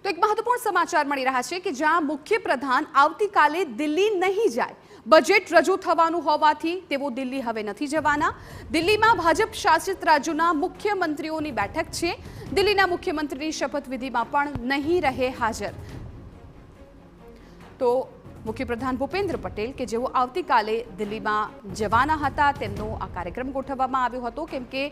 તો એક મહત્વપૂર્ણ સમાચાર મળી રહ્યા છે કે જ્યાં મુખ્યપ્રધાન આવતીકાલે દિલ્હી નહીં જાય, બજેટ રજૂ થવાનું હોવાથી તેઓ દિલ્હી હવે નથી જવાના। દિલ્હીમાં ભાજપ શાસિત રાજ્યોના મુખ્યમંત્રીઓની બેઠક છે। દિલ્હીના મુખ્યમંત્રીની શપથવિધિમાં પણ નહીં રહે હાજર। તો મુખ્યપ્રધાન ભૂપેન્દ્ર પટેલ કે જેઓ આવતીકાલે દિલ્હીમાં જવાના હતા તેમનો આ કાર્યક્રમ ગોઠવવામાં આવ્યો હતો, કેમ કે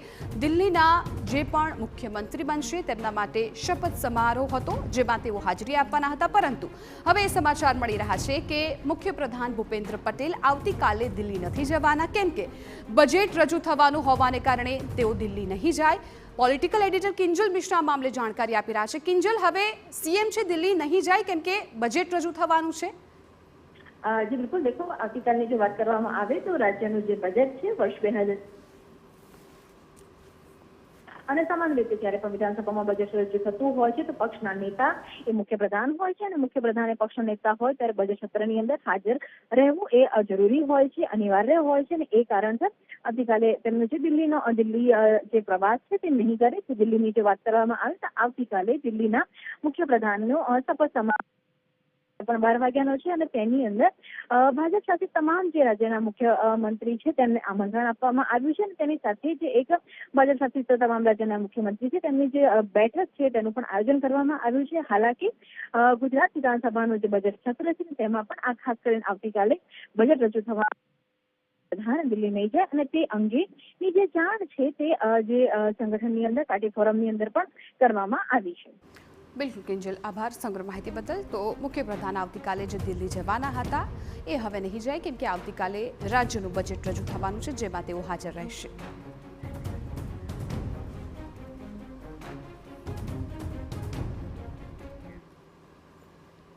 દિલ્હીના જે પણ મુખ્યમંત્રી બનશે તેમના માટે શપથ સમારોહ હતો જેમાં તેઓ હાજરી આપવાના હતા। પરંતુ હવે એ સમાચાર મળી રહ્યા છે કે મુખ્યપ્રધાન ભૂપેન્દ્ર પટેલ આવતીકાલે દિલ્હી નથી જવાના, કેમ કે બજેટ રજૂ થવાનું હોવાને કારણે તેઓ દિલ્હી નહીં જાય। પોલિટિકલ એડિટર કિંજલ મિશ્રા આ મામલે જાણકારી આપી રહ્યા છે। કિંજલ, હવે સીએમ છે દિલ્હી નહીં જાય કેમ કે બજેટ રજૂ થવાનું છે? जी बिल्कुल, देखो આવતીકાલની જો વાત કરવામાં આવે તો રાજ્યનું જે બજેટ છે વર્ષ 2000 અને સામાન્ય રીતે જ્યારે પણ વિધાનસભામાં બજેટ રજૂ થતું હોય છે તો પક્ષના નેતા એ મુખ્યપ્રધાન હોય છે અને મુખ્યપ્રધાન એ પક્ષના નેતા હોય ત્યારે બજેટ સત્રની અંદર હાજર રહેવું એ જરૂરી હોય છે, અનિવાર્ય હોય છે અને એ કારણસર આવતીકાલે તેમનો જે દિલ્હી જે પ્રવાસ છે તે નહીં કરે। તો દિલ્હીની જે વાત કરવામાં આવે તો આવતીકાલે દિલ્હીના મુખ્યપ્રધાનનો શપથ સમારોહ પણ 12 વાગ્યાનો છે અને તેની અંદર ભાજપ શાસિત તમામ જે રાજ્યના મુખ્યમંત્રી છે તેમને આમંત્રણ આપવામાં આવ્યું છે અને તેની સાથે જે એક ભાજપ શાસિત તમામ રાજ્યના મુખ્યમંત્રી છે તેમની જે બેઠક છે તેનું પણ આયોજન કરવામાં આવ્યું છે। હાલાકી ગુજરાત વિધાનસભાનું જે બજેટ સત્ર છે તેમાં પણ આ ખાસ કરીને આવતીકાલે બજેટ રજૂ થવા પ્રધાન દિલ્હી નહીં જાય અને તે અંગેની જે જાણ છે તે જે સંગઠનની અંદર પાર્ટી ફોરમની અંદર પણ કરવામાં આવી છે। બિલકુલ કિંજલ, આભાર સમગ્ર માહિતી બદલ। તો મુખ્યપ્રધાન આવતીકાલે જે દિલ્હી જવાના હતા એ હવે નહીં જાય કેમ કે આવતીકાલે રાજ્યનું બજેટ રજૂ થવાનું છે જેમાં તેઓ હાજર રહેશે।